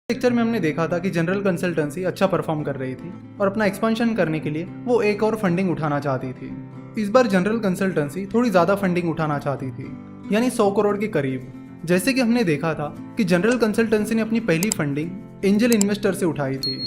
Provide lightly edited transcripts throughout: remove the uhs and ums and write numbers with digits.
Lecture में हमने देखा था कि जनरल कंसल्टेंसी अच्छा परफॉर्म कर रही थी और अपना एक्सपेंशन करने के लिए वो एक और फंडिंग उठाना चाहती थी। इस बार जनरल कंसल्टेंसी थोड़ी ज़्यादा फंडिंग उठाना चाहती थी, यानी 100 करोड़ के करीब। जैसे कि हमने देखा था कि जनरल कंसल्टेंसी ने अपनी पहली फंडिंग एंजल इन्वेस्टर से उठाई थी,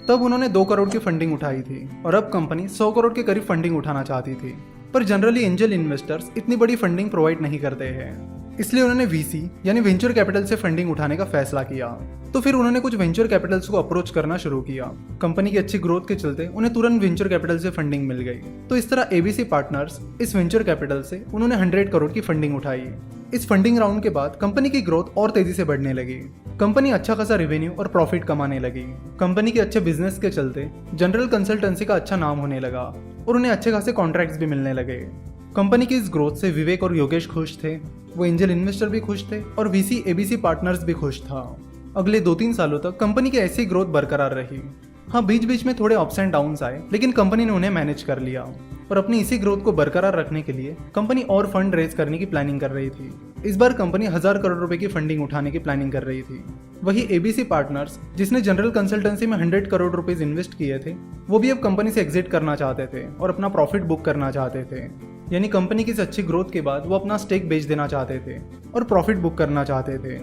तब उन्होंने 2 करोड़ की फंडिंग उठाई थी और अब कंपनी 100 करोड़ के करीब फंडिंग उठाना चाहती थी। पर जनरली एंजल इन्वेस्टर्स इतनी बड़ी फंडिंग प्रोवाइड नहीं करते हैं, इसलिए उन्होंने वीसी यानी वेंचर कैपिटल से फंडिंग उठाने का फैसला किया। तो फिर उन्होंने कुछ वेंचर कैपिटल्स को अप्रोच करना शुरू किया। कंपनी की अच्छी ग्रोथ के चलते उन्हें तुरंत वेंचर कैपिटल से फंडिंग मिल गई। तो इस तरह एबीसी पार्टनर्स इस वेंचर कैपिटल से उन्होंने 100 करोड़ की फंडिंग उठाई। इस फंडिंग राउंड के बाद कंपनी की ग्रोथ और तेजी से बढ़ने लगी। कंपनी अच्छा खासा रेवेन्यू और प्रॉफिट कमाने लगी। कंपनी के अच्छे बिजनेस के चलते जनरल कंसल्टेंसी का अच्छा नाम होने लगा और उन्हें अच्छे खासे कॉन्ट्रैक्ट्स भी मिलने लगे। कंपनी की इस ग्रोथ से विवेक और योगेश खुश थे, वो एंजल इन्वेस्टर भी खुश थे और वीसी एबीसी पार्टनर्स भी खुश था। अगले 2-3 सालों तक कंपनी की ऐसी ग्रोथ बरकरार रही। हाँ, बीच बीच में थोड़े अप्स एंड डाउन्स आए, लेकिन कंपनी ने उन्हें मैनेज कर लिया और अपनी इसी ग्रोथ को बरकरार रखने के लिए कंपनी और फंड रेज करने की प्लानिंग कर रही थी। इस बार कंपनी 1000 करोड़ रुपए की फंडिंग उठाने की प्लानिंग कर रही थी। वही एबीसी पार्टनर्स, जिसने जनरल कंसल्टेंसी में 100 करोड़ रुपीज इन्वेस्ट किए थे, वो भी अब कंपनी से एग्जिट करना चाहते थे और अपना प्रॉफिट बुक करना चाहते थे। यानी कंपनी की इस अच्छी ग्रोथ के बाद वो अपना स्टेक बेच देना चाहते थे और प्रॉफिट बुक करना चाहते थे।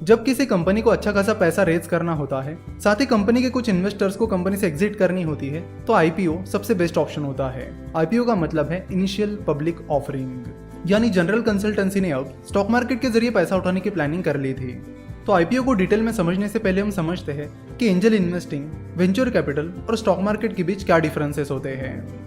जब किसी कंपनी को अच्छा खासा पैसा रेज करना होता है, साथ ही कंपनी के कुछ इन्वेस्टर्स को कंपनी से एग्जिट करनी होती है, तो आईपीओ सबसे बेस्ट ऑप्शन होता है। आईपीओ का मतलब है इनिशियल पब्लिक ऑफरिंग। यानी जनरल कंसल्टेंसी ने अब स्टॉक मार्केट के जरिए पैसा उठाने की प्लानिंग कर ली थी। तो आईपीओ को डिटेल में समझने से पहले हम समझते हैं कि एंजल इन्वेस्टिंग, वेंचर कैपिटल और स्टॉक मार्केट के बीच क्या डिफरेंसेस होते हैं।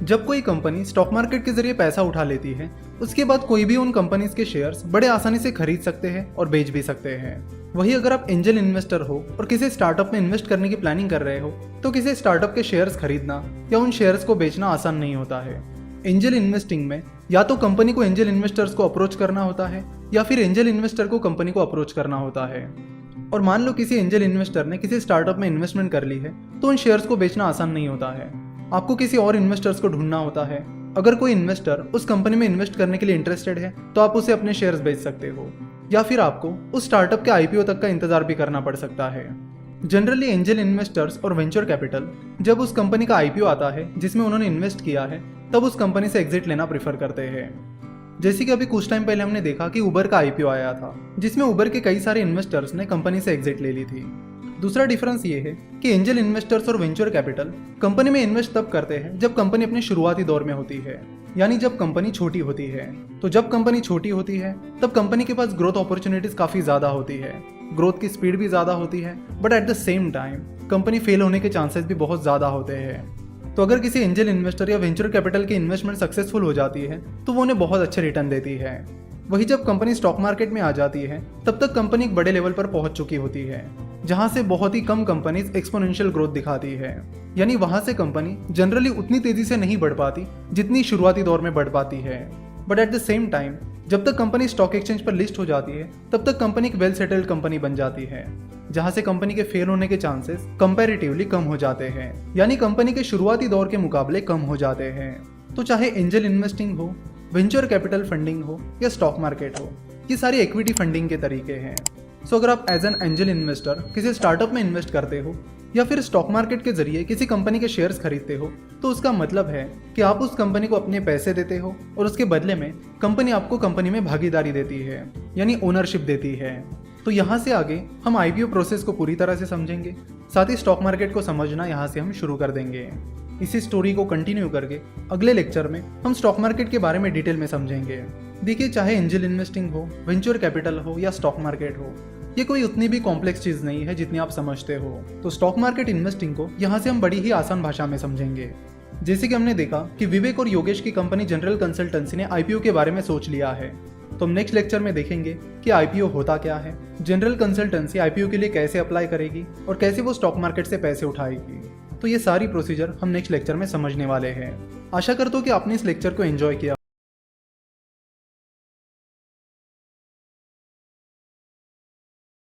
जब कोई कंपनी स्टॉक मार्केट के जरिए पैसा उठा लेती है, उसके बाद कोई भी उन कंपनीज के शेयर्स बड़े आसानी से खरीद सकते हैं और बेच भी सकते हैं। वही अगर आप एंजल इन्वेस्टर हो और किसी स्टार्टअप में इन्वेस्ट करने की प्लानिंग कर रहे हो, तो किसी स्टार्टअप के शेयर्स खरीदना या उन शेयर्स को बेचना आसान नहीं होता है। एंजल इन्वेस्टिंग में या तो कंपनी को एंजल इन्वेस्टर्स को अप्रोच करना होता है या फिर एंजल इन्वेस्टर को कंपनी को अप्रोच करना होता है। और मान लो किसी एंजल इन्वेस्टर ने किसी स्टार्टअप में इन्वेस्टमेंट कर ली है, तो उन शेयर्स को बेचना आसान नहीं होता है। आपको किसी और इन्वेस्टर्स को ढूंढना होता है। अगर कोई इन्वेस्टर उस कंपनी में इन्वेस्ट करने के लिए इंटरेस्टेड है, तो आप उसे अपने शेयर्स बेच सकते हो, या फिर आपको उस स्टार्टअप के आईपीओ तक का इंतजार भी करना पड़ सकता है। जनरली एंजल इन्वेस्टर्स और वेंचर कैपिटल जब उस कंपनी का आईपीओ आता है जिसमें उन्होंने इन्वेस्ट किया है, तब उस कंपनी से एग्जिट लेना प्रीफर करते हैं। जैसे कि अभी कुछ टाइम पहले हमने देखा कि उबर का आईपीओ आया था, जिसमें उबर के कई सारे इन्वेस्टर्स ने कंपनी से एग्जिट ले ली थी। दूसरा डिफरेंस ये है कि एंजल इन्वेस्टर्स और वेंचर कैपिटल कंपनी में इन्वेस्ट तब करते हैं जब कंपनी अपने शुरुआती दौर में होती है, यानी जब कंपनी छोटी होती है। तो जब कंपनी छोटी होती है, तब कंपनी के पास ग्रोथ अपॉर्चुनिटीज काफी ज्यादा होती है, ग्रोथ की स्पीड भी ज्यादा होती है, but at the same time company fail होने के चांसेस भी बहुत ज्यादा होते हैं। तो अगर किसी एंजल इन्वेस्टर या वेंचर कैपिटल की इन्वेस्टमेंट सक्सेसफुल हो जाती है, तो वो उन्हें बहुत अच्छे रिटर्न देती है। वही जब कंपनी स्टॉक मार्केट में आ जाती है, तब तक कंपनी एक बड़े लेवल पर पहुंच चुकी होती है, जहां से बहुत ही कम कंपनीज एक्सपोनेंशियल ग्रोथ दिखाती है। यानी वहां से कंपनी जनरली उतनी तेजी से नहीं बढ़ पाती जितनी शुरुआती दौर में बढ़ पाती है। But at the same time जब तक कंपनी स्टॉक एक्सचेंज पर लिस्ट हो जाती है, तब तक कंपनी एक वेल सेटल्ड कंपनी बन जाती है, जहां से कंपनी के फेल होने के चांसेस कंपैरेटिवली कम हो जाते हैं, यानी कंपनी के शुरुआती दौर के मुकाबले कम हो जाते हैं। तो चाहे एंजल इन्वेस्टिंग हो, वेंचर कैपिटल फंडिंग हो या स्टॉक मार्केट हो, ये सारी इक्विटी फंडिंग के तरीके हैं। सो अगर आप एज एन एंजल इन्वेस्टर किसी स्टार्टअप में इन्वेस्ट करते हो या फिर स्टॉक मार्केट के जरिए किसी कंपनी के शेयर्स खरीदते हो, तो उसका मतलब है कि आप उस कंपनी को अपने पैसे देते हो और उसके बदले में कंपनी आपको कंपनी में भागीदारी देती है, यानी ओनरशिप देती है। तो यहाँ से आगे हम आईपीओ प्रोसेस को पूरी तरह से समझेंगे, साथ ही स्टॉक मार्केट को समझना यहाँ से हम शुरू कर देंगे। इसी स्टोरी को कंटिन्यू करके अगले लेक्चर में हम स्टॉक मार्केट के बारे में डिटेल में समझेंगे। देखिए, चाहे एंजल इन्वेस्टिंग हो, वेंचर कैपिटल हो या स्टॉक मार्केट हो, ये कोई उतनी भी कॉम्प्लेक्स चीज नहीं है जितनी आप समझते हो। तो स्टॉक मार्केट इन्वेस्टिंग को यहाँ से हम बड़ी ही आसान भाषा में समझेंगे। जैसे कि हमने देखा कि विवेक और योगेश की कंपनी जनरल कंसल्टेंसी ने आईपीओ के बारे में सोच लिया है, तो हम नेक्स्ट लेक्चर में देखेंगे कि आईपीओ होता क्या है, जनरल कंसल्टेंसी आईपीओ के लिए कैसे अप्लाई करेगी और कैसे वो स्टॉक मार्केट से पैसे उठाएगी। तो ये सारी प्रोसीजर हम नेक्स्ट लेक्चर में समझने वाले हैं। आशा करता हूँ कि आपने इस लेक्चर को एंजॉय किया।